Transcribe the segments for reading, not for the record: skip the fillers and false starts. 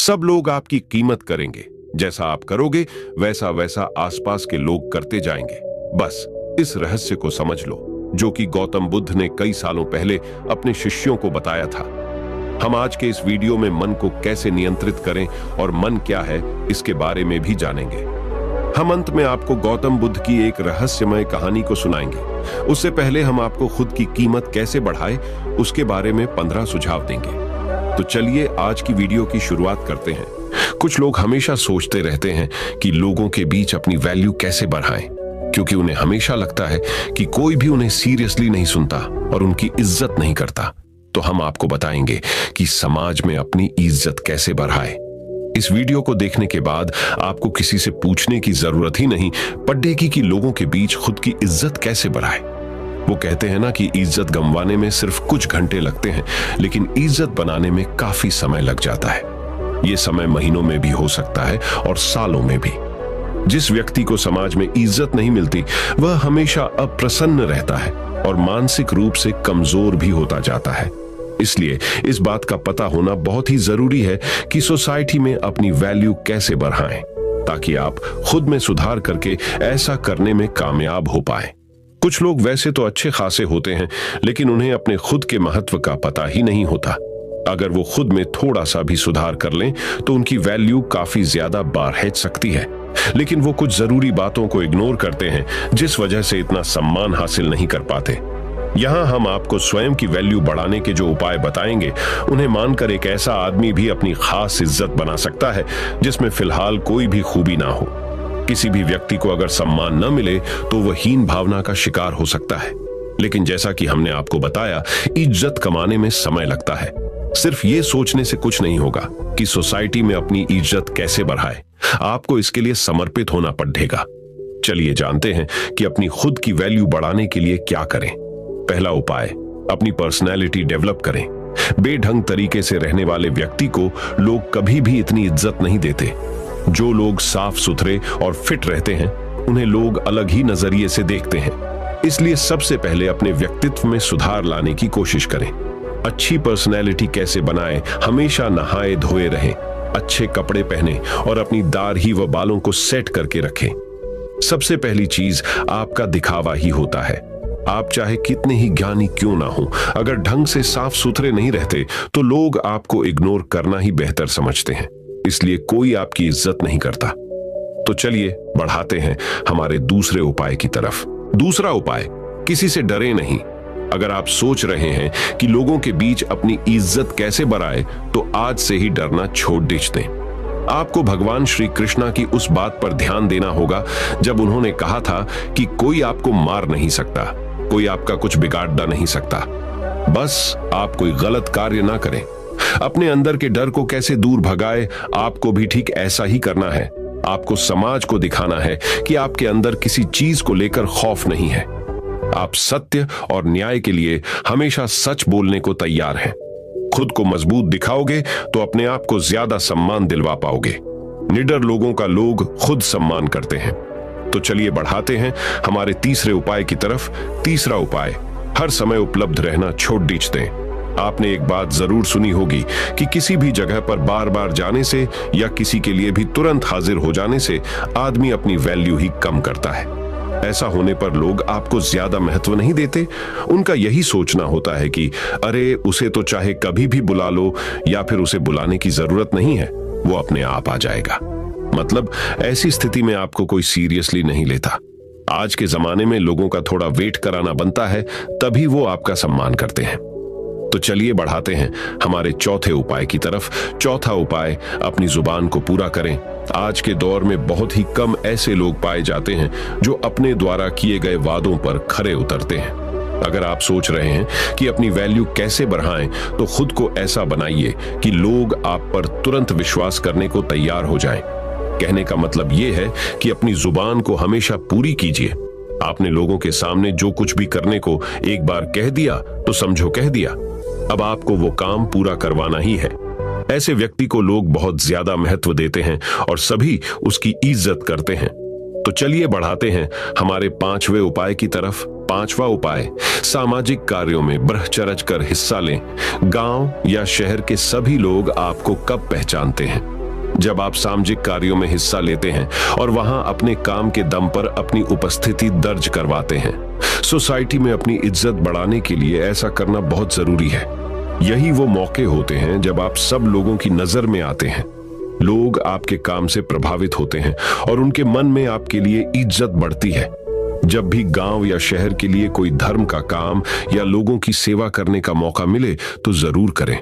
सब लोग आपकी कीमत करेंगे। जैसा आप करोगे वैसा वैसा आसपास के लोग करते जाएंगे। बस इस रहस्य को समझ लो, जो कि गौतम बुद्ध ने कई सालों पहले अपने शिष्यों को बताया था। हम आज के इस वीडियो में मन को कैसे नियंत्रित करें और मन क्या है, इसके बारे में भी जानेंगे। हम अंत में आपको गौतम बुद्ध की एक रहस्यमय कहानी को सुनाएंगे। उससे पहले हम आपको खुद की कीमत कैसे बढ़ाए, उसके बारे में 15 सुझाव देंगे। तो चलिए आज की वीडियो की शुरुआत करते हैं। कुछ लोग हमेशा सोचते रहते हैं कि लोगों के बीच अपनी वैल्यू कैसे बढ़ाएं, क्योंकि उन्हें हमेशा लगता है कि कोई भी उन्हें सीरियसली नहीं सुनता और उनकी इज्जत नहीं करता। तो हम आपको बताएंगे कि समाज में अपनी इज्जत कैसे बढ़ाएं। इस वीडियो को देखने के बाद आपको किसी से पूछने की जरूरत ही नहीं पड़ेगी कि लोगों के बीच खुद की इज्जत कैसे बढ़ाएं। वो कहते हैं ना कि इज्जत गंवाने में सिर्फ कुछ घंटे लगते हैं, लेकिन इज्जत बनाने में काफी समय लग जाता है। ये समय महीनों में भी हो सकता है और सालों में भी। जिस व्यक्ति को समाज में इज्जत नहीं मिलती, वह हमेशा अप्रसन्न रहता है और मानसिक रूप से कमजोर भी होता जाता है। इसलिए इस बात का पता होना बहुत ही जरूरी है कि सोसाइटी में अपनी वैल्यू कैसे बढ़ाएं, ताकि आप खुद में सुधार करके ऐसा करने में कामयाब हो पाएं। कुछ लोग वैसे तो अच्छे खासे होते हैं, लेकिन उन्हें अपने खुद के महत्व का पता ही नहीं होता। अगर वो खुद में थोड़ा सा भी सुधार कर लें तो उनकी वैल्यू काफी ज्यादा बढ़ सकती है। लेकिन वो कुछ जरूरी बातों को इग्नोर करते हैं, जिस वजह से इतना सम्मान हासिल नहीं कर पाते। यहाँ हम आपको स्वयं की वैल्यू बढ़ाने के जो उपाय बताएंगे, उन्हें मानकर एक ऐसा आदमी भी अपनी खास इज्जत बना सकता है जिसमें फिलहाल कोई भी खूबी ना हो। किसी भी व्यक्ति को अगर सम्मान न मिले तो वह हीन भावना का शिकार हो सकता है। लेकिन जैसा कि हमने आपको बताया, इज्जत कमाने में समय लगता है। सिर्फ ये सोचने से कुछ नहीं होगा कि सोसाइटी में अपनी इज्जत कैसे बढ़ाए। आपको इसके लिए समर्पित होना पड़ेगा। चलिए जानते हैं कि अपनी खुद की वैल्यू बढ़ाने के लिए क्या करें। पहला उपाय, अपनी पर्सनैलिटी डेवलप करें। बेढंग तरीके से रहने वाले व्यक्ति को लोग कभी भी इतनी इज्जत नहीं देते। जो लोग साफ सुथरे और फिट रहते हैं, उन्हें लोग अलग ही नजरिए से देखते हैं। इसलिए सबसे पहले अपने व्यक्तित्व में सुधार लाने की कोशिश करें। अच्छी पर्सनैलिटी कैसे बनाएं? हमेशा नहाए धोए रहें, अच्छे कपड़े पहने और अपनी दाढ़ी व बालों को सेट करके रखें। सबसे पहली चीज आपका दिखावा ही होता है। आप चाहे कितने ही ज्ञानी क्यों ना हो, अगर ढंग से साफ सुथरे नहीं रहते तो लोग आपको इग्नोर करना ही बेहतर समझते हैं। इसलिए कोई आपकी इज्जत नहीं करता। तो चलिए बढ़ाते हैं हमारे दूसरे उपाय की तरफ। दूसरा उपाय, किसी से डरे नहीं। अगर आप सोच रहे हैं कि लोगों के बीच अपनी इज्जत कैसे बढ़ाए, तो आज से ही डरना छोड़ दीजिए। आपको भगवान श्री कृष्णा की उस बात पर ध्यान देना होगा जब उन्होंने कहा था कि कोई आपको मार नहीं सकता, कोई आपका कुछ बिगाड़ नहीं सकता। बस आप कोई गलत कार्य ना करें। अपने अंदर के डर को कैसे दूर भगाए, आपको भी ठीक ऐसा ही करना है। आपको समाज को दिखाना है कि आपके अंदर किसी चीज को लेकर खौफ नहीं है। आप सत्य और न्याय के लिए हमेशा सच बोलने को तैयार हैं। खुद को मजबूत दिखाओगे तो अपने आप को ज्यादा सम्मान दिलवा पाओगे। निडर लोगों का लोग खुद सम्मान करते हैं। तो चलिए बढ़ाते हैं हमारे तीसरे उपाय की तरफ। तीसरा उपाय, हर समय उपलब्ध रहना छोड़ दीजिए। आपने एक बात जरूर सुनी होगी कि किसी भी जगह पर बार बार जाने से या किसी के लिए भी तुरंत हाजिर हो जाने से आदमी अपनी वैल्यू ही कम करता है। ऐसा होने पर लोग आपको ज्यादा महत्व नहीं देते। उनका यही सोचना होता है कि अरे उसे तो चाहे कभी भी बुला लो, या फिर उसे बुलाने की जरूरत नहीं है, वो अपने आप आ जाएगा। मतलब ऐसी स्थिति में आपको कोई सीरियसली नहीं लेता। आज के जमाने में लोगों का थोड़ा वेट कराना बनता है, तभी वो आपका सम्मान करते हैं। तो चलिए बढ़ाते हैं हमारे चौथे उपाय की तरफ। चौथा उपाय, अपनी जुबान को पूरा करें। आज के दौर में बहुत ही कम ऐसे लोग पाए जाते हैं जो अपने द्वारा किए गए वादों पर खरे उतरते हैं। अगर आप सोच रहे हैं कि अपनी वैल्यू कैसे बढ़ाएं, तो खुद को ऐसा बनाइए कि लोग आप पर तुरंत विश्वास करने को तैयार हो जाएं। कहने का मतलब यह है कि अपनी जुबान को हमेशा पूरी कीजिए। आपने लोगों के सामने जो कुछ भी करने को एक बार कह दिया तो समझो कह दिया। अब आपको वो काम पूरा करवाना ही है। ऐसे व्यक्ति को लोग बहुत ज्यादा महत्व देते हैं और सभी उसकी इज्जत करते हैं। तो चलिए बढ़ाते हैं हमारे पांचवें उपाय की तरफ। पांचवा उपाय, सामाजिक कार्यों में बढ़ चढ़ कर हिस्सा लें। गांव या शहर के सभी लोग आपको कब पहचानते हैं? जब आप सामाजिक कार्यों में हिस्सा लेते हैं और वहां अपने काम के दम पर अपनी उपस्थिति दर्ज करवाते हैं। सोसाइटी में अपनी इज्जत बढ़ाने के लिए ऐसा करना बहुत जरूरी है। यही वो मौके होते हैं जब आप सब लोगों की नजर में आते हैं। लोग आपके काम से प्रभावित होते हैं और उनके मन में आपके लिए इज्जत बढ़ती है। जब भी गांव या शहर के लिए कोई धर्म का काम या लोगों की सेवा करने का मौका मिले तो जरूर करें।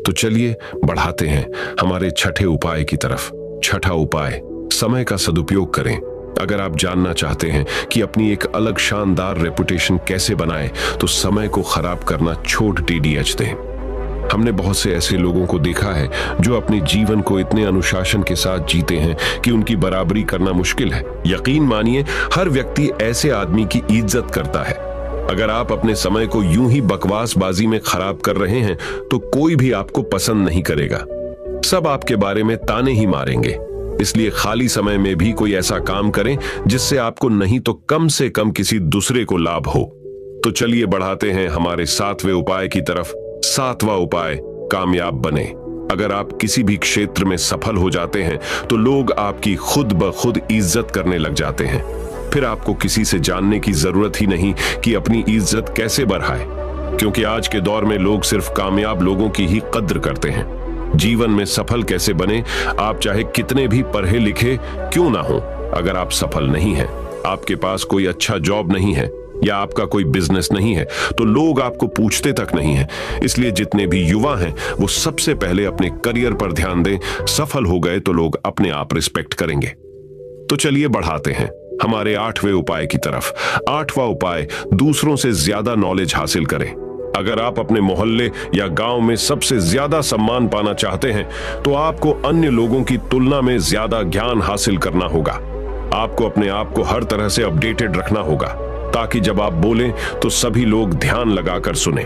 तो चलिए बढ़ाते हैं हमारे छठे उपाय की तरफ। छठा उपाय, समय का सदुपयोग करें। अगर आप जानना चाहते हैं कि अपनी एक अलग शानदार रेपुटेशन कैसे बनाएं, तो समय को खराब करना छोड़ TDH दें। हमने बहुत से ऐसे लोगों को देखा है जो अपने जीवन को इतने अनुशासन के साथ जीते हैं कि उनकी बराबरी करना मुश्किल है। यकीन मानिए, हर व्यक्ति ऐसे आदमी की इज्जत करता है। अगर आप अपने समय को यूं ही बकवासबाजी में खराब कर रहे हैं तो कोई भी आपको पसंद नहीं करेगा। सब आपके बारे में ताने ही मारेंगे। इसलिए खाली समय में भी कोई ऐसा काम करें जिससे आपको नहीं तो कम से कम किसी दूसरे को लाभ हो। तो चलिए बढ़ाते हैं हमारे 7वें उपाय की तरफ। 7वां उपाय, कामयाब बने। अगर आप किसी भी क्षेत्र में सफल हो जाते हैं तो लोग आपकी खुद ब खुद इज्जत करने लग जाते हैं। फिर आपको किसी से जानने की जरूरत ही नहीं कि अपनी इज्जत कैसे बढ़ाए, क्योंकि आज के दौर में लोग सिर्फ कामयाब लोगों की ही कद्र करते हैं। जीवन में सफल कैसे बने, आप चाहे कितने भी पढ़े लिखे क्यों ना हो, अगर आप सफल नहीं हैं, आपके पास कोई अच्छा जॉब नहीं है या आपका कोई बिजनेस नहीं है, तो लोग आपको पूछते तक नहीं है। इसलिए जितने भी युवा हैं वो सबसे पहले अपने करियर पर ध्यान दें। सफल हो गए तो लोग अपने आप रिस्पेक्ट करेंगे। तो चलिए बढ़ाते हैं हमारे 8वें उपाय की तरफ। 8वां उपाय, दूसरों से ज्यादा नॉलेज हासिल करें। अगर आप अपने मोहल्ले या गांव में सबसे ज्यादा सम्मान पाना चाहते हैं तो आपको अन्य लोगों की तुलना में ज्यादा ज्ञान हासिल करना होगा। आपको अपने आप को हर तरह से अपडेटेड रखना होगा ताकि जब आप बोलें तो सभी लोग ध्यान लगाकर सुने।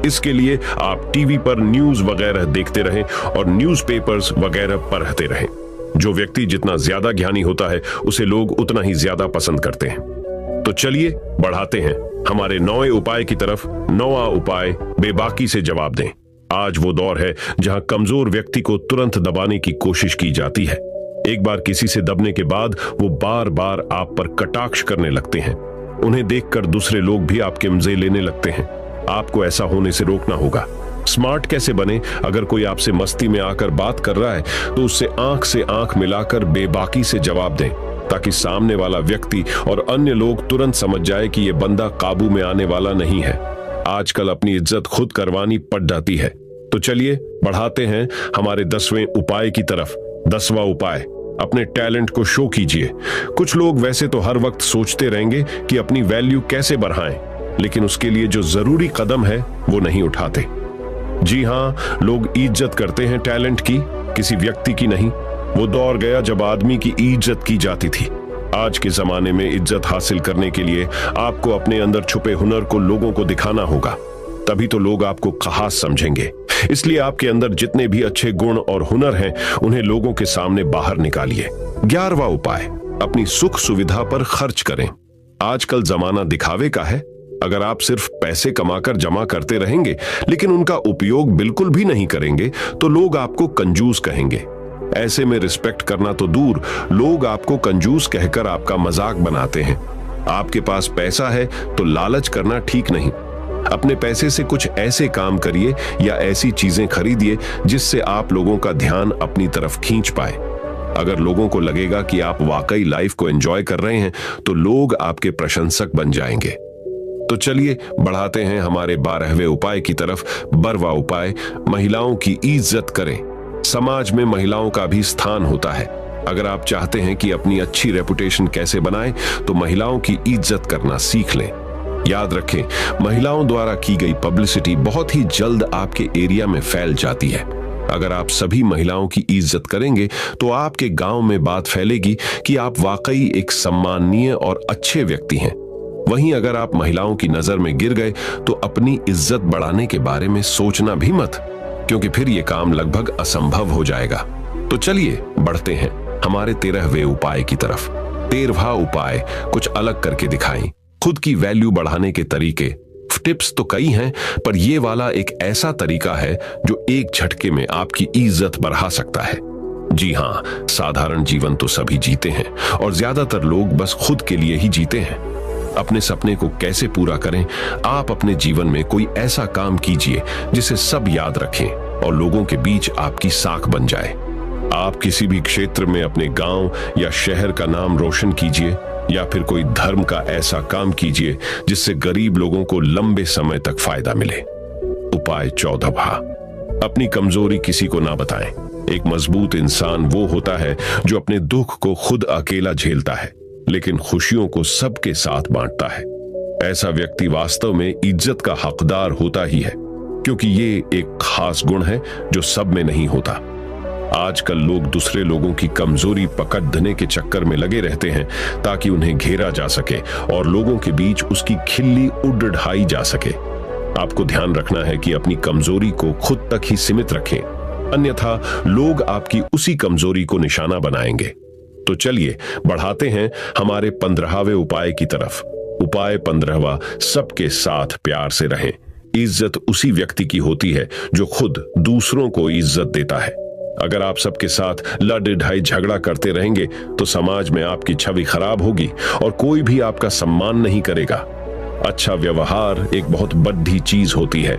इसके लिए आप टीवी पर न्यूज वगैरह देखते रहें और न्यूज़पेपर्स वगैरह पढ़ते रहें। जो व्यक्ति जितना ज्यादा ज्ञानी होता है उसे लोग उतना ही ज्यादा पसंद करते हैं। तो चलिए बढ़ाते हैं हमारे 9वें उपाय की तरफ। 9वां उपाय, बेबाकी से जवाब दें। आज वो दौर है जहां कमजोर व्यक्ति को तुरंत दबाने की कोशिश की जाती है। एक बार किसी से दबने के बाद वो बार बार आप पर कटाक्ष करने लगते हैं। उन्हें देखकर दूसरे लोग भी आपके मजे लेने लगते हैं। आपको ऐसा होने से रोकना होगा। स्मार्ट कैसे बने, अगर कोई आपसे मस्ती में आकर बात कर रहा है तो उससे आंख से आंख मिलाकर बेबाकी से जवाब दें, ताकि सामने वाला व्यक्ति और अन्य लोग तुरंत समझ जाए कि यह बंदा काबू में आने वाला नहीं है। आजकल अपनी इज्जत खुद करवानी पड़ जाती है। तो चलिए बढ़ाते हैं हमारे 10वें उपाय की तरफ। 10वां उपाय, अपने टैलेंट को शो कीजिए। कुछ लोग वैसे तो हर वक्त सोचते रहेंगे कि अपनी वैल्यू कैसे बढ़ाएं, लेकिन उसके लिए जो जरूरी कदम है वो नहीं उठाते। जी हां, लोग इज्जत करते हैं टैलेंट की, किसी व्यक्ति की नहीं। वो दौर गया जब आदमी की इज्जत की जाती थी। आज के जमाने में इज्जत हासिल करने के लिए आपको अपने अंदर छुपे हुनर को लोगों को दिखाना होगा, तभी तो लोग आपको खास समझेंगे। इसलिए आपके अंदर जितने भी अच्छे गुण और हुनर हैं उन्हें लोगों के सामने बाहर निकालिए। 11वां उपाय, अपनी सुख सुविधा पर खर्च करें। आजकल जमाना दिखावे का है। अगर आप सिर्फ पैसे कमाकर जमा करते रहेंगे लेकिन उनका उपयोग बिल्कुल भी नहीं करेंगे तो लोग आपको कंजूस कहेंगे। ऐसे में रिस्पेक्ट करना तो दूर, लोग आपको कंजूस कहकर आपका मजाक बनाते हैं। आपके पास पैसा है तो लालच करना ठीक नहीं। अपने पैसे से कुछ ऐसे काम करिए या ऐसी चीजें खरीदिए जिससे आप लोगों का ध्यान अपनी तरफ खींच पाए। अगर लोगों को लगेगा कि आप वाकई लाइफ को एंजॉय कर रहे हैं तो लोग आपके प्रशंसक बन जाएंगे। तो चलिए बढ़ाते हैं हमारे 12वें उपाय की तरफ। 12वां उपाय, महिलाओं की इज्जत करें। समाज में महिलाओं का भी स्थान होता है। अगर आप चाहते हैं कि अपनी अच्छी रेपुटेशन कैसे बनाएं, तो महिलाओं की इज्जत करना सीख लें। याद रखें, महिलाओं द्वारा की गई पब्लिसिटी बहुत ही जल्द आपके एरिया में फैल जाती है। अगर आप सभी महिलाओं की इज्जत करेंगे तो आपके गांव में बात फैलेगी कि आप वाकई एक सम्माननीय और अच्छे व्यक्ति हैं। वहीं अगर आप महिलाओं की नजर में गिर गए तो अपनी इज्जत बढ़ाने के बारे में सोचना भी मत, क्योंकि फिर यह काम लगभग असंभव हो जाएगा। तो चलिए बढ़ते हैं हमारे 13वें उपाय की तरफ। 13वां उपाय, कुछ अलग करके दिखाएं। खुद की वैल्यू बढ़ाने के तरीके। टिप्स तो कई हैं, पर यह वाला एक ऐसा तरीका है जो एक झटके में आपकी इज्जत बढ़ा सकता है। जी हाँ, साधारण जीवन तो सभी जीते हैं और ज्यादातर लोग बस खुद के लिए ही जीते हैं। अपने सपने को कैसे पूरा करें? आप अपने जीवन में कोई ऐसा काम कीजिए जिसे सब याद रखें और लोगों के बीच आपकी साख बन जाए। आप किसी भी क्षेत्र में अपने गांव या शहर का नाम रोशन कीजिए, या फिर कोई धर्म का ऐसा काम कीजिए जिससे गरीब लोगों को लंबे समय तक फायदा मिले। उपाय 14वां, अपनी कमजोरी किसी को ना बताएं। एक मजबूत इंसान वो होता है जो अपने दुख को खुद अकेला झेलता है, लेकिन खुशियों को सबके साथ बांटता है। ऐसा व्यक्ति वास्तव में इज्जत का हकदार होता ही है, क्योंकि ये एक खास गुण है जो सब में नहीं होता। आजकल लोग दूसरे लोगों की कमजोरी पकड़ने के चक्कर में लगे रहते हैं ताकि उन्हें घेरा जा सके और लोगों के बीच उसकी खिल्ली उड़ाई जा सके। आपको ध्यान रखना है कि अपनी कमजोरी को खुद तक ही सीमित रखें, अन्यथा लोग आपकी उसी कमजोरी को निशाना बनाएंगे। तो चलिए बढ़ाते हैं हमारे 15वें उपाय की तरफ। उपाय 15वां, सबके साथ प्यार से रहें। इज्जत उसी व्यक्ति की होती है जो खुद दूसरों को इज्जत देता है। अगर आप सबके साथ लड़ ढाई झगड़ा करते रहेंगे तो समाज में आपकी छवि खराब होगी और कोई भी आपका सम्मान नहीं करेगा। अच्छा व्यवहार एक बहुत बड़ी चीज होती है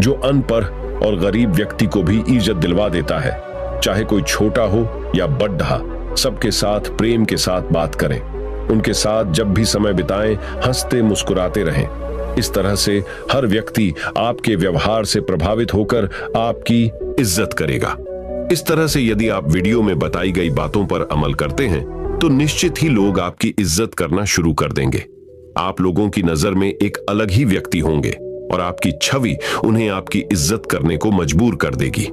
जो अनपढ़ और गरीब व्यक्ति को भी इज्जत दिलवा देता है। चाहे कोई छोटा हो या बड़ा, सबके साथ प्रेम के साथ बात करें। उनके साथ जब भी समय बिताएं, हंसते मुस्कुराते रहें। इस तरह से हर व्यक्ति आपके व्यवहार से प्रभावित होकर आपकी इज्जत करेगा। इस तरह से यदि आप वीडियो में बताई गई बातों पर अमल करते हैं तो निश्चित ही लोग आपकी इज्जत करना शुरू कर देंगे। आप लोगों की नजर में एक अलग ही व्यक्ति होंगे और आपकी छवि उन्हें आपकी इज्जत करने को मजबूर कर देगी।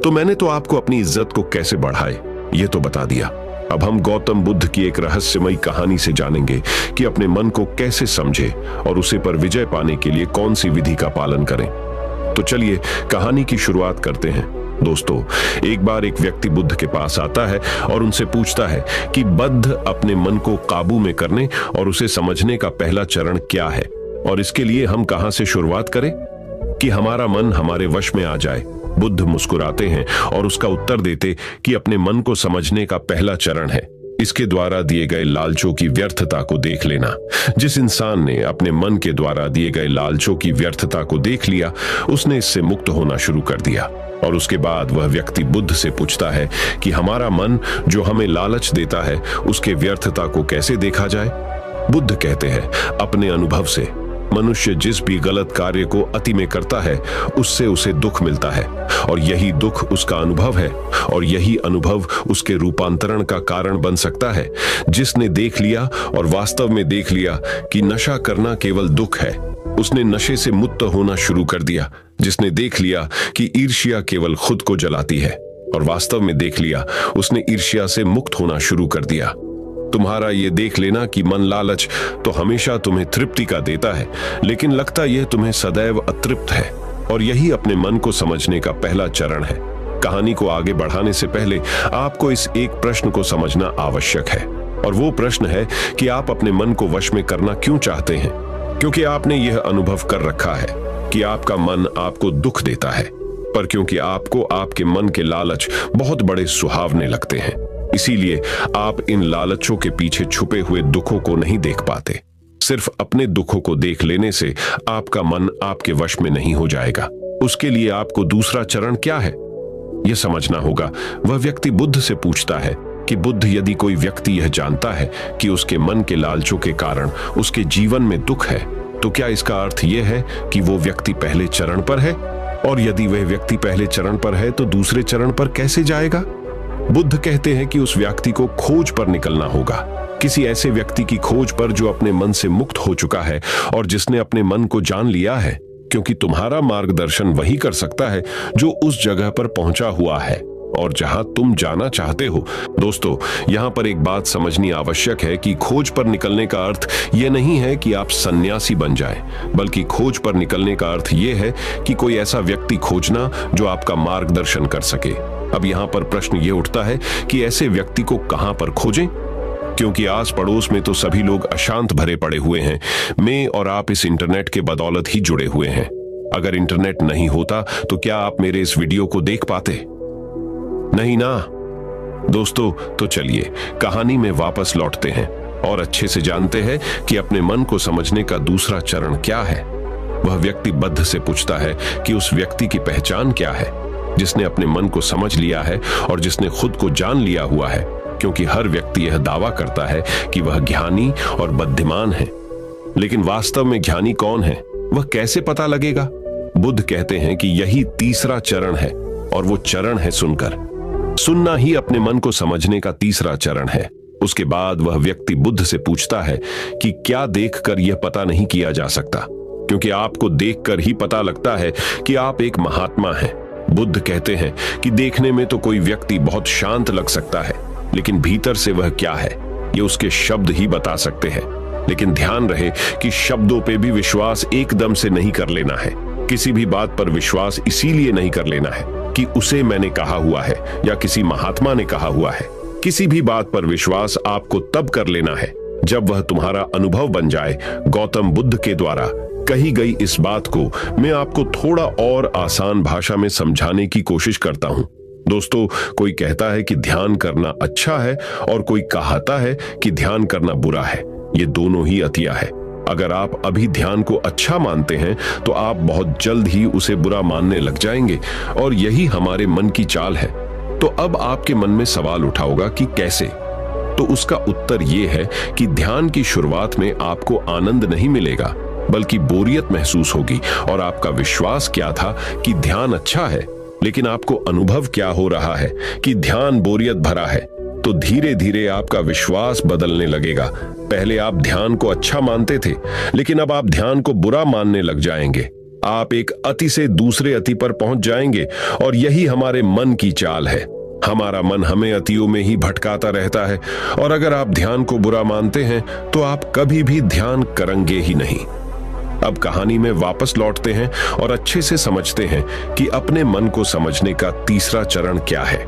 तो मैंने तो आपको अपनी इज्जत को कैसे बढ़ाए ये तो बता दिया। अब हम गौतम बुद्ध की एक रहस्यमयी कहानी से जानेंगे कि अपने मन को कैसे समझे और उसे पर विजय पाने के लिए कौन सी विधि का पालन करें। तो चलिए कहानी की शुरुआत करते हैं। दोस्तों, एक बार एक व्यक्ति बुद्ध के पास आता है और उनसे पूछता है कि बुद्ध, अपने मन को काबू में करने और उसे समझने का पहला चरण क्या है और इसके लिए हम कहां से शुरुआत करें कि हमारा मन हमारे वश में आ जाए। बुद्ध मुस्कुराते हैं और उसका उत्तर देते कि अपने मन को समझने का पहला चरण है इसके द्वारा दिए गए लालचों की व्यर्थता को देख लेना। जिस इंसान ने अपने मन के द्वारा दिए गए लालचों की व्यर्थता को देख लिया, उसने इससे मुक्त होना शुरू कर दिया। और उसके बाद वह व्यक्ति बुद्ध से पूछता है कि हमारा मन जो हमें लालच देता है उसके व्यर्थता को कैसे देखा जाए। बुद्ध कहते हैं, अपने अनुभव से। मनुष्य जिस भी गलत कार्य को अति में करता है उससे उसे दुख मिलता है और यही दुख उसका अनुभव है और यही अनुभव उसके रूपांतरण का कारण बन सकता है। जिसने देख लिया और वास्तव में देख लिया कि नशा करना केवल दुख है, उसने नशे से मुक्त होना शुरू कर दिया। जिसने देख लिया कि ईर्ष्या केवल खुद को जलाती है और वास्तव में देख लिया, उसने ईर्ष्या से मुक्त होना शुरू कर दिया। तुम्हारा ये देख लेना कि मन लालच तो हमेशा तुम्हें तृप्ति का देता है, लेकिन लगता यह तुम्हें सदैव अतृप्त है, और यही अपने मन को समझने का पहला चरण है। कहानी को आगे बढ़ाने से पहले आपको इस एक प्रश्न को समझना आवश्यक है, और वो प्रश्न है कि आप अपने मन को वश में करना क्यों चाहते हैं। क्योंकि आपने यह अनुभव कर रखा है कि आपका मन आपको दुख देता है, पर क्योंकि आपको आपके मन के लालच बहुत बड़े सुहावने लगते हैं, इसीलिए आप इन लालचों के पीछे छुपे हुए दुखों को नहीं देख पाते। सिर्फ अपने दुखों को देख लेने से आपका मन आपके वश में नहीं हो जाएगा। उसके लिए आपको दूसरा चरण क्या है यह समझना होगा। वह व्यक्ति बुद्ध से पूछता है कि बुद्ध, यदि कोई व्यक्ति यह जानता है कि उसके मन के लालचों के कारण उसके जीवन में दुख है, तो क्या इसका अर्थ यह है कि वो व्यक्ति पहले चरण पर है? और यदि वह व्यक्ति पहले चरण पर है तो दूसरे चरण पर कैसे जाएगा? बुद्ध कहते हैं कि उस व्यक्ति को खोज पर निकलना होगा, किसी ऐसे व्यक्ति की खोज पर जो अपने मन से मुक्त हो चुका है और जिसने अपने मन को जान लिया है, क्योंकि तुम्हारा मार्गदर्शन वही कर सकता है जो उस जगह पर पहुंचा हुआ है और जहां तुम जाना चाहते हो। दोस्तों, यहां पर एक बात समझनी आवश्यक है कि खोज पर निकलने का अर्थ यह नहीं है कि आप सन्यासी बन जाएं, बल्कि खोज पर निकलने का अर्थ यह है कि कोई ऐसा व्यक्ति खोजना जो आपका मार्गदर्शन कर सके। अब यहां पर प्रश्न यह उठता है कि ऐसे व्यक्ति को कहां पर खोजें, क्योंकि आस पड़ोस में तो सभी लोग अशांत भरे पड़े हुए हैं। मैं और आप इस इंटरनेट के बदौलत ही जुड़े हुए हैं। अगर इंटरनेट नहीं होता तो क्या आप मेरे इस वीडियो को देख पाते? नहीं ना। दोस्तों, तो चलिए कहानी में वापस लौटते हैं और अच्छे से जानते हैं कि अपने मन को समझने का दूसरा चरण क्या है। वह व्यक्ति बुद्ध से पूछता है कि उस व्यक्ति की पहचान क्या है, जिसने अपने मन को समझ लिया है और जिसने खुद को जान लिया हुआ है, क्योंकि हर व्यक्ति यह दावा करता है कि वह ज्ञानी और बुद्धिमान है। लेकिन वास्तव में ज्ञानी कौन है, वह कैसे पता लगेगा? बुद्ध कहते हैं कि यही तीसरा चरण है, और वो चरण है सुनकर। सुनना ही अपने मन को समझने का तीसरा चरण है। उसके बाद वह व्यक्ति बुद्ध से पूछता है कि क्या देखकर यह पता नहीं किया जा सकता, क्योंकि आपको देखकर ही पता लगता है कि आप एक महात्मा हैं। बुद्ध कहते हैं कि देखने में तो कोई व्यक्ति बहुत शांत लग सकता है, लेकिन भीतर से वह क्या है, ये उसके शब्द ही बता सकते हैं। लेकिन ध्यान रहे कि शब्दों पे भी विश्वास एकदम से नहीं कर लेना है। किसी भी बात पर विश्वास इसीलिए नहीं कर लेना है कि उसे मैंने कहा हुआ है या किसी महात्मा ने कहा हुआ है। किसी भी बात पर विश्वास आपको तब कर लेना है जब वह तुम्हारा अनुभव बन जाए। गौतम बुद्ध के द्वारा कही गई इस बात को मैं आपको थोड़ा और आसान भाषा में समझाने की कोशिश करता हूं। दोस्तों, कोई कहता है कि ध्यान करना अच्छा है और कोई कहता है कि ध्यान करना बुरा है। ये दोनों ही अतिया है। अगर आप अभी ध्यान को अच्छा मानते हैं तो आप बहुत जल्द ही उसे बुरा मानने लग जाएंगे, और यही हमारे मन की चाल है। तो अब आपके मन में सवाल उठा होगा कि कैसे? तो उसका उत्तर ये है कि ध्यान की शुरुआत में आपको आनंद नहीं मिलेगा, बल्कि बोरियत महसूस होगी, और आपका विश्वास क्या था कि ध्यान अच्छा है, लेकिन आपको अनुभव क्या हो रहा है कि ध्यान बोरियत भरा है। तो धीरे धीरे आपका विश्वास बदलने लगेगा। पहले आप ध्यान को अच्छा मानते थे, लेकिन अब आप ध्यान को बुरा मानने लग जाएंगे। आप एक अति से दूसरे अति पर पहुंच जाएंगे, और यही हमारे मन की चाल है। हमारा मन हमें अतियों में ही भटकाता रहता है, और अगर आप ध्यान को बुरा मानते हैं तो आप कभी भी ध्यान करेंगे ही नहीं। अब कहानी में वापस लौटते हैं और अच्छे से समझते हैं कि अपने मन को समझने का तीसरा चरण क्या है।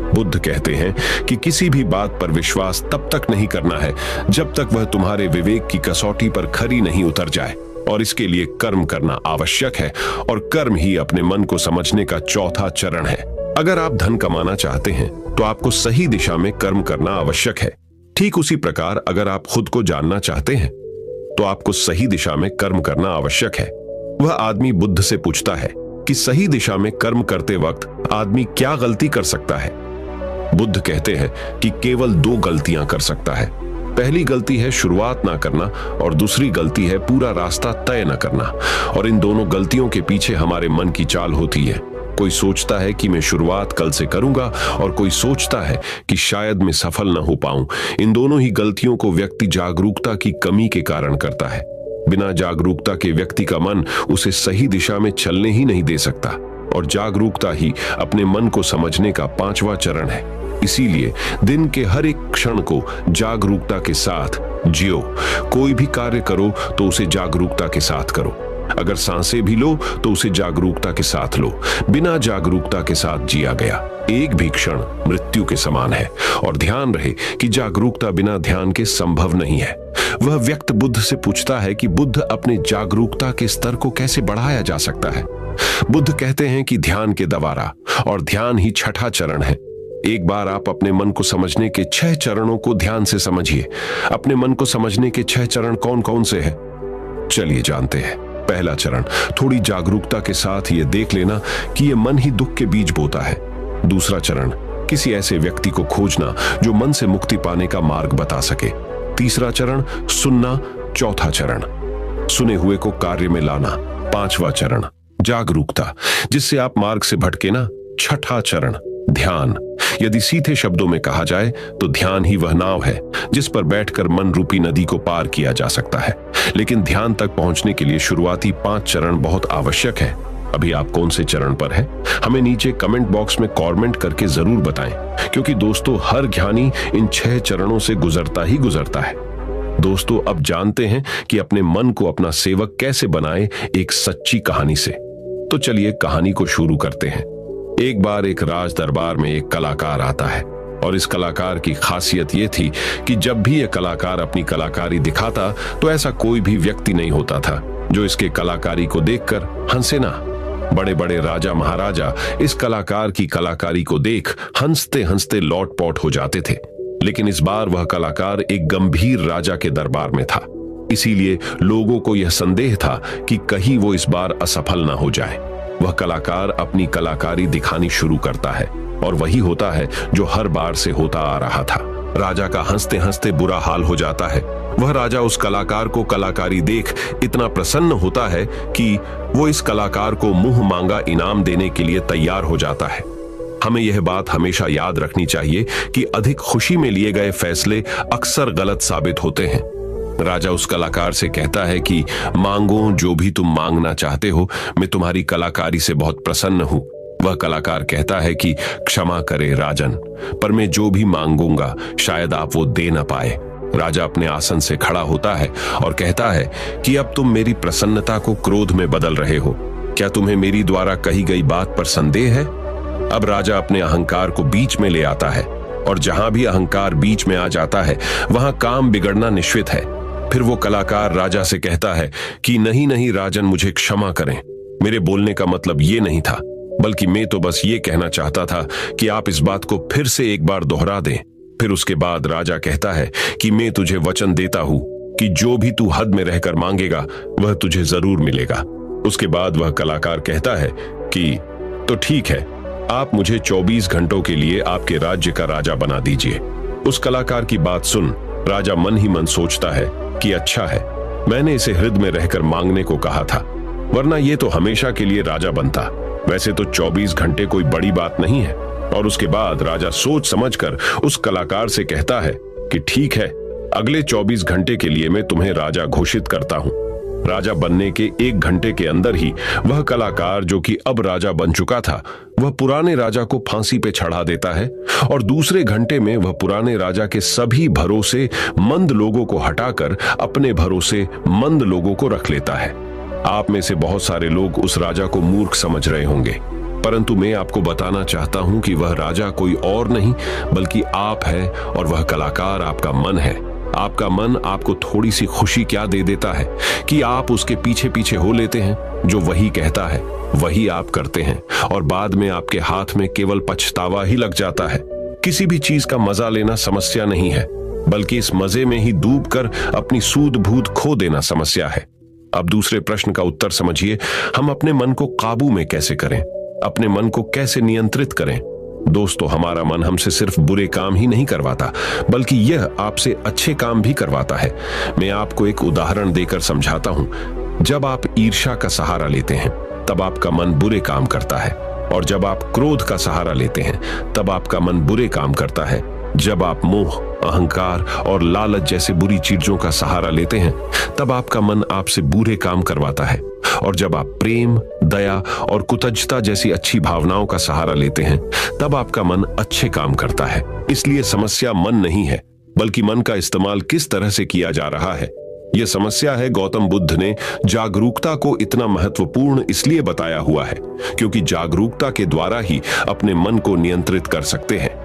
बुद्ध कहते हैं कि किसी भी बात पर विश्वास तब तक नहीं करना है जब तक वह तुम्हारे विवेक की कसौटी पर खरी नहीं उतर जाए, और इसके लिए कर्म करना आवश्यक है, और कर्म ही अपने मन को समझने का चौथा चरण है। अगर आप धन कमाना चाहते हैं तो आपको सही दिशा में कर्म करना आवश्यक है। ठीक उसी प्रकार अगर आप खुद को जानना चाहते हैं तो आपको सही दिशा में कर्म करना आवश्यक है। वह आदमी बुद्ध से पूछता है कि सही दिशा में कर्म करते वक्त आदमी क्या गलती कर सकता है। बुद्ध कहते हैं कि केवल दो गलतियां कर सकता है। पहली गलती है शुरुआत ना करना, और दूसरी गलती है पूरा रास्ता तय न करना। और इन दोनों गलतियों के पीछे हमारे मन की चाल होती है। कोई सोचता है कि मैं शुरुआत कल से करूंगा, और कोई सोचता है कि शायद मैं सफल न हो पाऊं। इन दोनों ही गलतियों को व्यक्ति जागरूकता की कमी के कारण करता है। बिना जागरूकता के व्यक्ति का मन उसे सही दिशा में चलने ही नहीं दे सकता, और जागरूकता ही अपने मन को समझने का पांचवा चरण है। इसीलिए दिन के हर एक क्षण को जागरूकता के साथ जियो। कोई भी कार्य करो तो उसे जागरूकता के साथ करो। अगर सांसें भी लो तो उसे जागरूकता के साथ लो। बिना जागरूकता के साथ जिया गया एक भी क्षण मृत्यु के समान है। और ध्यान रहे कि जागरूकता बिना ध्यान के संभव नहीं है। वह व्यक्ति बुद्ध से पूछता है कि बुद्ध अपने जागरूकता के स्तर को कैसे बढ़ाया जा सकता है। बुद्ध कहते हैं कि ध्यान के द्वारा, और ध्यान ही छठा चरण है। एक बार आप अपने मन को समझने के 6 चरणों को ध्यान से समझिए। अपने मन को समझने के 6 चरण कौन कौन से हैं? चलिए जानते हैं। पहला चरण, थोड़ी जागरूकता के साथ ये देख लेना कि ये मन ही दुख के बीज बोता है। दूसरा चरण, किसी ऐसे व्यक्ति को खोजना जो मन से मुक्ति पाने का मार्ग बता सके। तीसरा चरण, सुनना। चौथा चरण, सुने हुए को कार्य में लाना। पांचवा चरण, जागरूकता, जिससे आप मार्ग से भटके ना। छठा चरण, ध्यान। यदि सीधे शब्दों में कहा जाए तो ध्यान ही वह नाव है जिस पर बैठकर मन रूपी नदी को पार किया जा सकता है। लेकिन ध्यान तक पहुंचने के लिए शुरुआती 5 चरण बहुत आवश्यक है। अभी आप कौन से चरण पर हैं? हमें नीचे कमेंट बॉक्स में कमेंट करके जरूर बताएं, क्योंकि दोस्तों हर ज्ञानी इन 6 चरणों से गुजरता ही गुजरता है। दोस्तों, अब जानते हैं कि अपने मन को अपना सेवक कैसे बनाए एक सच्ची कहानी से। तो चलिए कहानी को शुरू करते हैं। एक बार एक राज दरबार में एक कलाकार आता है, और इस कलाकार की खासियत यह थी कि जब भी यह कलाकार अपनी कलाकारी दिखाता तो ऐसा कोई भी व्यक्ति नहीं होता था जो इसके कलाकारी को देखकर हंसे ना। बड़े बड़े राजा महाराजा इस कलाकार की कलाकारी को देख हंसते हंसते लौट पौट हो जाते थे। लेकिन इस बार वह कलाकार एक गंभीर राजा के दरबार में था, इसीलिए लोगों को यह संदेह था कि कहीं वो इस बार असफल ना हो जाए। वह कलाकार अपनी कलाकारी दिखानी शुरू करता है और वही होता है जो हर बार से होता आ रहा था। राजा का हंसते हंसते बुरा हाल हो जाता है। वह राजा उस कलाकार को कलाकारी देख इतना प्रसन्न होता है कि वो इस कलाकार को मुंह मांगा इनाम देने के लिए तैयार हो जाता है। हमें यह बात हमेशा याद रखनी चाहिए कि अधिक खुशी में लिए गए फैसले अक्सर गलत साबित होते हैं। राजा उस कलाकार से कहता है कि मांगो जो भी तुम मांगना चाहते हो, मैं तुम्हारी कलाकारी से बहुत प्रसन्न हूं। वह कलाकार कहता है कि क्षमा करे राजन, पर मैं जो भी मांगूंगा शायद आप वो दे ना पाए। राजा अपने आसन से खड़ा होता है और कहता है कि अब तुम मेरी प्रसन्नता को क्रोध में बदल रहे हो। क्या तुम्हें मेरी द्वारा कही गई बात पर संदेह है? अब राजा अपने अहंकार को बीच में ले आता है और जहां भी अहंकार बीच में आ जाता है वहां काम बिगड़ना निश्चित है। फिर वो कलाकार राजा से कहता है कि नहीं नहीं राजन, मुझे क्षमा करें, मेरे बोलने का मतलब ये नहीं था, बल्कि मैं तो बस ये कहना चाहता था कि आप इस बात को फिर से एक बार दोहरा दें। फिर उसके बाद राजा कहता है कि मैं तुझे वचन देता हूं कि जो भी तू हद में रहकर मांगेगा वह तुझे जरूर मिलेगा। उसके बाद वह कलाकार कहता है कि तो ठीक है, आप मुझे 24 घंटों के लिए आपके राज्य का राजा बना दीजिए। उस कलाकार की बात सुन राजा मन ही मन सोचता है कि अच्छा है, मैंने इसे हृदय में रहकर मांगने को कहा था, वरना ये तो हमेशा के लिए राजा बनता। वैसे तो 24 घंटे कोई बड़ी बात नहीं है। और उसके बाद राजा सोच समझकर उस कलाकार से कहता है कि ठीक है, अगले 24 घंटे के लिए मैं तुम्हें राजा घोषित करता हूं। राजा बनने के 1 घंटे के अंदर ही वह कलाकार जो कि अब राजा बन चुका था, वह पुराने राजा को फांसी पे चढ़ा देता है और दूसरे घंटे में वह पुराने राजा के सभी भरोसे मंद लोगों को हटाकर अपने भरोसे मंद लोगों को रख लेता है। आप में से बहुत सारे लोग उस राजा को मूर्ख समझ रहे होंगे, परंतु मैं आपको बताना चाहता हूं कि वह राजा कोई और नहीं बल्कि आप है और वह कलाकार आपका मन है। आपका मन आपको थोड़ी सी खुशी क्या दे देता है कि आप उसके पीछे पीछे हो लेते हैं। जो वही कहता है वही आप करते हैं और बाद में आपके हाथ में केवल पछतावा ही लग जाता है। किसी भी चीज का मजा लेना समस्या नहीं है, बल्कि इस मजे में ही डूबकर अपनी सूध बूध खो देना समस्या है। अब दूसरे प्रश्न का उत्तर समझिए, हम अपने मन को काबू में कैसे करें, अपने मन को कैसे नियंत्रित करें। दोस्तों, हमारा मन हमसे सिर्फ बुरे काम ही नहीं करवाता, बल्कि यह आपसे अच्छे काम भी करवाता है। मैं आपको एक उदाहरण देकर समझाता हूं। जब आप ईर्ष्या का सहारा लेते हैं तब आपका मन बुरे काम करता है, और जब आप क्रोध का सहारा लेते हैं तब आपका मन बुरे काम करता है। जब आप मोह, अहंकार और लालच जैसे बुरी चीजों का सहारा लेते हैं तब आपका मन आपसे बुरे काम करवाता है, और जब आप प्रेम, दया और कृतज्ञता जैसी अच्छी भावनाओं का सहारा लेते हैं तब आपका मन अच्छे काम करता है। इसलिए समस्या मन नहीं है, बल्कि मन का इस्तेमाल किस तरह से किया जा रहा है। यह समस्या है गौतम बुद्ध ने जागरूकता को इतना महत्वपूर्ण इसलिए बताया हुआ है क्योंकि जागरूकता के द्वारा ही अपने मन को नियंत्रित कर सकते हैं।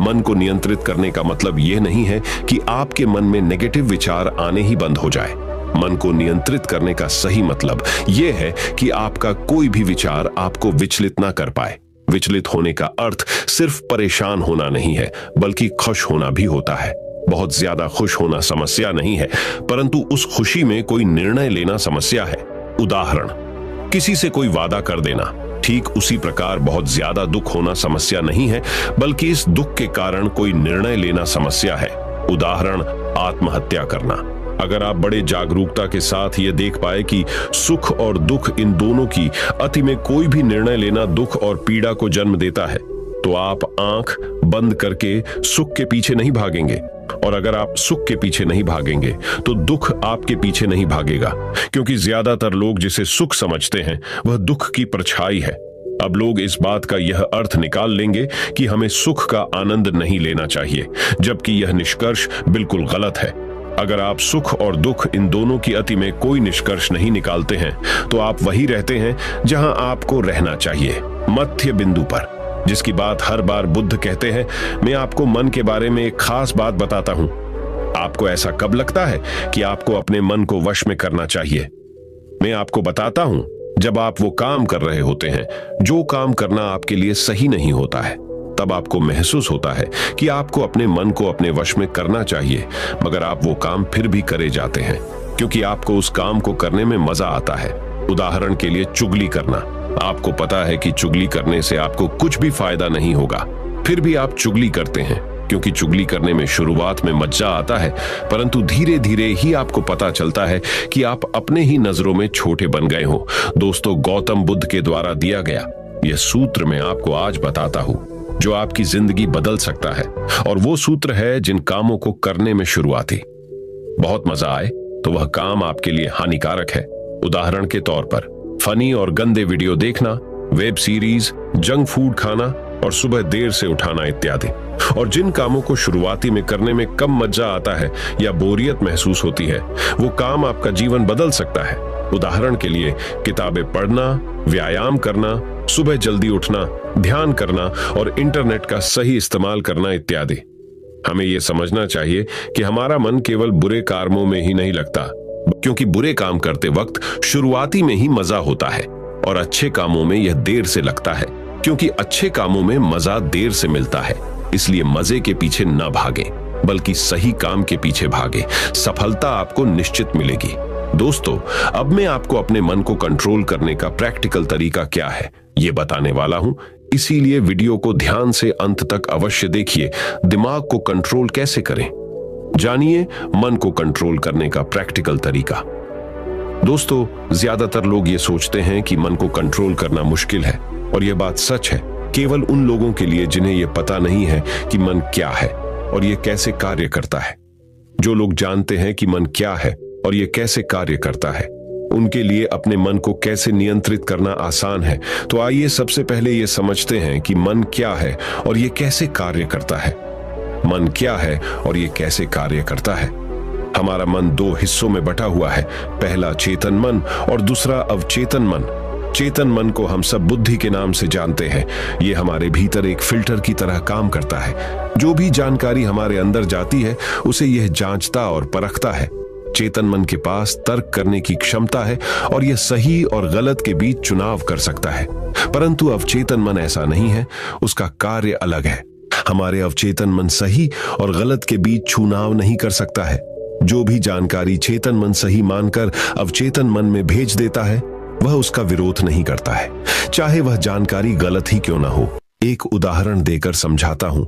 मन को नियंत्रित करने का मतलब यह नहीं है कि आपके मन में नेगेटिव विचार आने ही बंद हो जाए। मन को नियंत्रित करने का सही मतलब यह है कि आपका कोई भी विचार आपको विचलित ना कर पाए। विचलित होने का अर्थ सिर्फ परेशान होना नहीं है, बल्कि खुश होना भी होता है। बहुत ज्यादा खुश होना समस्या नहीं है, परंतु उस खुशी में कोई निर्णय लेना समस्या है। उदाहरण, किसी से कोई वादा कर देना। ठीक उसी प्रकार बहुत ज्यादा दुख होना समस्या नहीं है, बल्कि इस दुख के कारण कोई निर्णय लेना समस्या है। उदाहरण, आत्महत्या करना। अगर आप बड़े जागरूकता के साथ ये देख पाए कि सुख और दुख, इन दोनों की अति में कोई भी निर्णय लेना दुख और पीड़ा को जन्म देता है, तो आप आंख बंद करके सुख के पीछे नहीं भागेंगे। और अगर आप सुख के पीछे नहीं भागेंगे तो दुख आपके पीछे नहीं भागेगा, क्योंकि ज्यादातर लोग जिसे सुख समझते हैं वह दुख की परछाई है। अब लोग इस बात का यह अर्थ निकाल लेंगे कि हमें सुख का आनंद नहीं लेना चाहिए, जबकि यह निष्कर्ष बिल्कुल गलत है। अगर आप सुख और दुख, इन दोनों की अति में कोई निष्कर्ष नहीं निकालते हैं तो आप वही रहते हैं जहां आपको रहना चाहिए, मध्य बिंदु पर, जिसकी बात हर बार बुद्ध कहते हैं। मैं आपको मन के बारे में एक खास बात बताता हूं। आपको ऐसा कब लगता है कि आपको अपने मन को वश में करना चाहिए? मैं आपको बताता हूं जब आप वो काम कर रहे होते हैं जो काम करना आपके लिए सही नहीं होता है, तब आपको महसूस होता है कि आपको अपने मन को अपने वश में करना चाहिए, मगर आप वो काम फिर भी करे जाते हैं क्योंकि आपको उस काम को करने में मजा आता है। उदाहरण के लिए चुगली करना। आपको पता है कि चुगली करने से आपको कुछ भी फायदा नहीं होगा, फिर भी आप चुगली करते हैं क्योंकि चुगली करने में शुरुआत में मजा आता है, परंतु धीरे धीरे ही आपको पता चलता है कि आप अपने ही नजरों में छोटे बन गए हो। दोस्तों, गौतम बुद्ध के द्वारा दिया गया यह सूत्र मैं आपको आज बताता हूं जो आपकी जिंदगी बदल सकता है, और वो सूत्र है जिन कामों को करने में शुरुआती बहुत मजा आए तो वह काम आपके लिए हानिकारक है। उदाहरण के तौर पर फनी और गंदे वीडियो देखना, वेब सीरीज, जंक फूड खाना और सुबह देर से उठाना इत्यादि। और जिन कामों को शुरुआती में करने में कम मजा आता है या बोरियत महसूस होती है, वो काम आपका जीवन बदल सकता है। उदाहरण के लिए किताबें पढ़ना, व्यायाम करना, सुबह जल्दी उठना, ध्यान करना और इंटरनेट का सही इस्तेमाल करना इत्यादि। हमें यह समझना चाहिए कि हमारा मन केवल बुरे कामों में ही नहीं लगता, क्योंकि बुरे काम करते वक्त शुरुआती में ही मजा होता है, और अच्छे कामों में यह देर से लगता है क्योंकि अच्छे कामों में मजा देर से मिलता है। इसलिए मजे के पीछे न भागें, बल्कि सही काम के पीछे भागें। सफलता आपको निश्चित मिलेगी। दोस्तों, अब मैं आपको अपने मन को कंट्रोल करने का प्रैक्टिकल तरीका क्या है ये बताने वाला हूं, इसीलिए वीडियो को ध्यान से अंत तक अवश्य देखिए। दिमाग को कंट्रोल कैसे करें, जानिए मन को कंट्रोल करने का प्रैक्टिकल तरीका। दोस्तों, ज्यादातर लोग ये सोचते हैं कि मन को कंट्रोल करना मुश्किल है, और यह बात सच है केवल उन लोगों के लिए जिन्हें यह पता नहीं है कि मन क्या है और यह कैसे कार्य करता है। जो लोग जानते हैं कि मन क्या है और यह कैसे कार्य करता है, उनके लिए अपने मन को कैसे नियंत्रित करना आसान है। तो आइए सबसे पहले यह समझते हैं कि मन क्या है और यह कैसे कार्य करता है। मन क्या है और यह कैसे कार्य करता है। हमारा मन दो हिस्सों में बटा हुआ है, पहला चेतन मन और दूसरा अवचेतन मन। चेतन मन को हम सब बुद्धि के नाम से जानते हैं। ये हमारे भीतर एक फिल्टर की तरह काम करता है। जो भी जानकारी हमारे अंदर जाती है उसे यह जांचता और परखता है। चेतन मन के पास तर्क करने की क्षमता है और यह सही और गलत के बीच चुनाव कर सकता है, परंतु अवचेतन मन ऐसा नहीं है, उसका कार्य अलग है। हमारे अवचेतन मन सही और गलत के बीच चुनाव नहीं कर सकता है। जो भी जानकारी चेतन मन सही मानकर अवचेतन मन में भेज देता है, वह उसका विरोध नहीं करता है, चाहे वह जानकारी गलत ही क्यों ना हो। एक उदाहरण देकर समझाता हूं।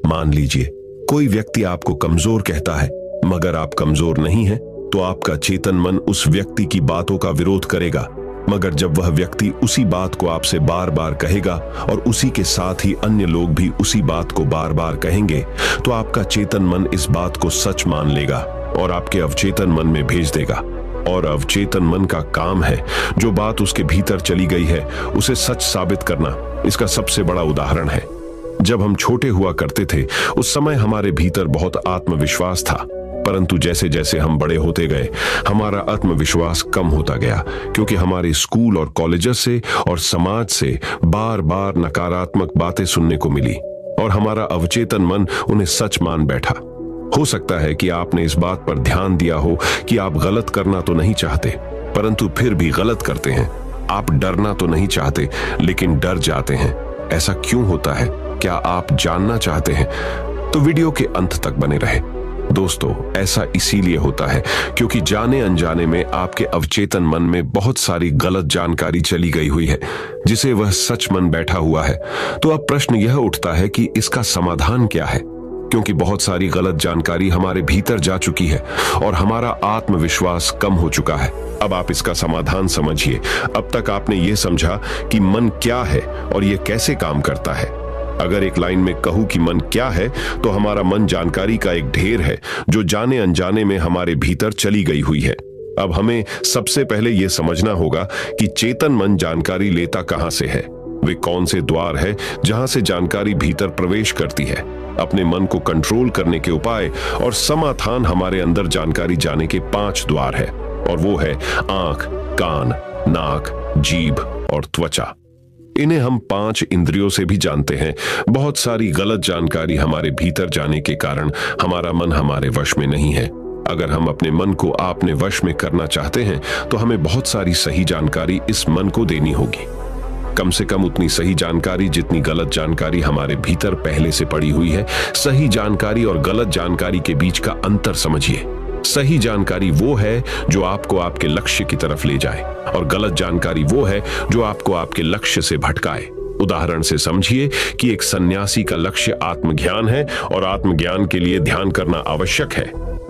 मान लीजिए कोई व्यक्ति आपको कमजोर कहता है, मगर आप कमजोर नहीं हैं, तो आपका चेतन मन उस व्यक्ति की बातों का विरोध करेगा। मगर जब वह व्यक्ति उसी बात को आपसे बार बार कहेगा और उसी के साथ ही अन्य लोग भी उसी बात को बार बार कहेंगे, तो आपका चेतन मन इस बात को सच मान लेगा और आपके अवचेतन मन में भेज देगा। और अवचेतन मन का काम है जो बात उसके भीतर चली गई है उसे सच साबित करना। इसका सबसे बड़ा उदाहरण है, जब हम छोटे हुआ करते थे उस समय हमारे भीतर बहुत आत्मविश्वास था, परंतु जैसे जैसे हम बड़े होते गए हमारा आत्मविश्वास कम होता गया, क्योंकि हमारे स्कूल और कॉलेजेस से और समाज से बार बार नकारात्मक बातें सुनने को मिली और हमारा अवचेतन मन उन्हें सच मान बैठा। हो सकता है कि आपने इस बात पर ध्यान दिया हो कि आप गलत करना तो नहीं चाहते, परंतु फिर भी गलत करते हैं। आप डरना तो नहीं चाहते, लेकिन डर जाते हैं। ऐसा क्यों होता है, क्या आप जानना चाहते हैं? तो वीडियो के अंत तक बने रहे। दोस्तों, ऐसा इसीलिए होता है क्योंकि जाने अनजाने में आपके अवचेतन मन में बहुत सारी गलत जानकारी चली गई हुई है, जिसे वह सच मन बैठा हुआ है। तो अब प्रश्न यह उठता है कि इसका समाधान क्या है, क्योंकि बहुत सारी गलत जानकारी हमारे भीतर जा चुकी है और हमारा आत्मविश्वास कम हो चुका है। अब आप इसका समाधान समझिए। अब तक आपने ये समझा कि मन क्या है और ये कैसे काम करता है। अगर एक लाइन में कहूं कि मन क्या है, तो हमारा मन जानकारी का एक ढेर है जो जाने अनजाने में हमारे भीतर चली गई हुई है। अब हमें सबसे पहले यह समझना होगा कि चेतन मन जानकारी लेता कहां से है, वे कौन से द्वार है जहां से जानकारी भीतर प्रवेश करती है। अपने मन को कंट्रोल करने के उपाय और समाधान हमारे अंदर जानकारी जाने के 5 द्वार है, और वो है आंख, कान, नाक, जीभ और त्वचा। इन्हें हम 5 इंद्रियों से भी जानते हैं। बहुत सारी गलत जानकारी हमारे भीतर जाने के कारण हमारा मन हमारे वश में नहीं है। अगर हम अपने मन को अपने वश में करना चाहते हैं तो हमें बहुत सारी सही जानकारी इस मन को देनी होगी। कम से कम उतनी सही जानकारी जितनी गलत जानकारी हमारे भीतर पहले से पड़ी हुई है। सही जानकारी और गलत जानकारी के बीच का अंतर समझिए। सही जानकारी वो है जो आपको आपके लक्ष्य की तरफ ले जाए और गलत जानकारी वो है जो आपको आपके लक्ष्य से भटकाए। उदाहरण से समझिए कि एक सन्यासी का लक्ष्य आत्मज्ञान है और आत्मज्ञान के लिए ध्यान करना आवश्यक है।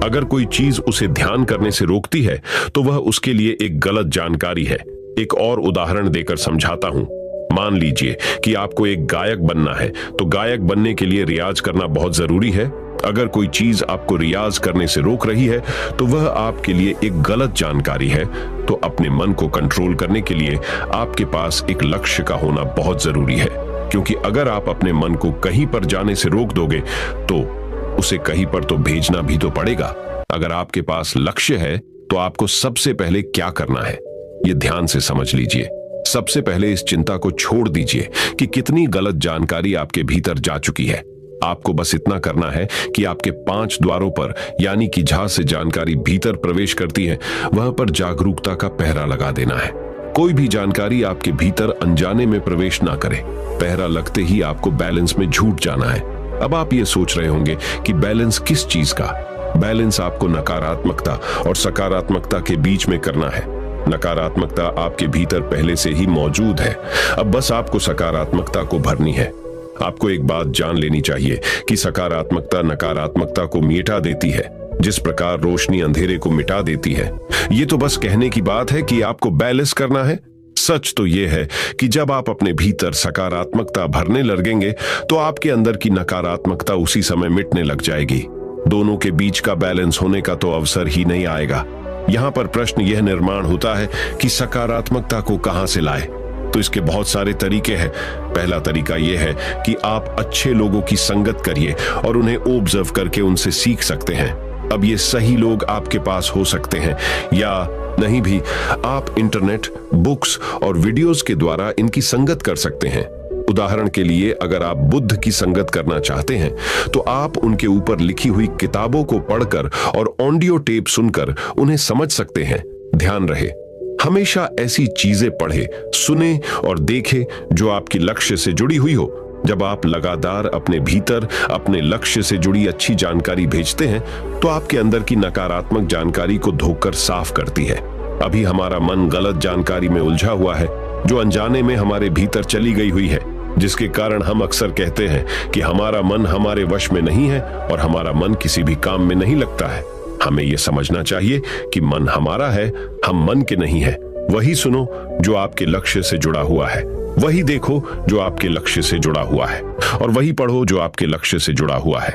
अगर कोई चीज उसे ध्यान करने से रोकती है तो वह उसके लिए एक गलत जानकारी है। एक और उदाहरण देकर समझाता हूं। मान लीजिए कि आपको एक गायक बनना है, तो गायक बनने के लिए रियाज करना बहुत जरूरी है। अगर कोई चीज आपको रियाज करने से रोक रही है तो वह आपके लिए एक गलत जानकारी है। तो अपने मन को कंट्रोल करने के लिए आपके पास एक लक्ष्य का होना बहुत जरूरी है, क्योंकि अगर आप अपने मन को कहीं पर जाने से रोक दोगे तो उसे कहीं पर तो भेजना भी तो पड़ेगा। अगर आपके पास लक्ष्य है तो आपको सबसे पहले क्या करना है, ये ध्यान से समझ लीजिए। सबसे पहले इस चिंता को छोड़ दीजिए कि कितनी गलत जानकारी आपके भीतर जा चुकी है। आपको बस इतना करना है कि आपके 5 द्वारों पर, यानी कि जहां से जानकारी भीतर प्रवेश करती है, वहां पर जागरूकता का पहरा लगा देना है। कोई भी जानकारी आपके भीतर अनजाने में प्रवेश ना करे। पहरा लगते ही आपको बैलेंस में झूठ जाना है। अब आप ये सोच रहे होंगे कि बैलेंस किस चीज का? बैलेंस आपको नकारात्मकता और सकारात्मकता के बीच में करना है। नकारात्मकता आपके भीतर पहले से ही मौजूद है, अब बस आपको सकारात्मकता को भरनी है। आपको एक बात जान लेनी चाहिए कि सकारात्मकता नकारात्मकता को मिटा देती है, जिस प्रकार रोशनी अंधेरे को मिटा देती है। ये तो बस कहने की बात है कि आपको बैलेंस करना है। सच तो यह है कि जब आप अपने भीतर सकारात्मकता भरने लगेंगे तो आपके अंदर की नकारात्मकता उसी समय मिटने लग जाएगी। दोनों के बीच का बैलेंस होने का तो अवसर ही नहीं आएगा। यहाँ पर प्रश्न यह निर्माण होता है कि सकारात्मकता को कहां से लाए। तो इसके बहुत सारे तरीके हैं। पहला तरीका यह है कि आप अच्छे लोगों की संगत करिए और उन्हें ऑब्जर्व करके उनसे सीख सकते हैं। अब ये सही लोग आपके पास हो सकते हैं या नहीं भी, आप इंटरनेट, बुक्स और वीडियोस के द्वारा इनकी संगत कर सकते हैं। उदाहरण के लिए, अगर आप बुद्ध की संगत करना चाहते हैं तो आप उनके ऊपर लिखी हुई किताबों को पढ़कर और ऑडियो टेप सुनकर उन्हें समझ सकते हैं। ध्यान रहे, हमेशा ऐसी चीजें पढ़े, सुने और देखे जो आपकी लक्ष्य से जुड़ी हुई हो। जब आप लगातार अपने भीतर अपने लक्ष्य से जुड़ी अच्छी जानकारी भेजते हैं तो आपके अंदर की नकारात्मक जानकारी को धोकर साफ करती है। अभी हमारा मन गलत जानकारी में उलझा हुआ है जो अनजाने में हमारे भीतर चली गई हुई है, जिसके कारण हम अक्सर कहते हैं कि हमारा मन हमारे वश में नहीं है और हमारा मन किसी भी काम में नहीं लगता है। हमें यह समझना चाहिए कि मन हमारा है, हम मन के नहीं है। वही सुनो जो आपके लक्ष्य से जुड़ा हुआ है, वही देखो जो आपके लक्ष्य से जुड़ा हुआ है, और वही पढ़ो जो आपके लक्ष्य से जुड़ा हुआ है।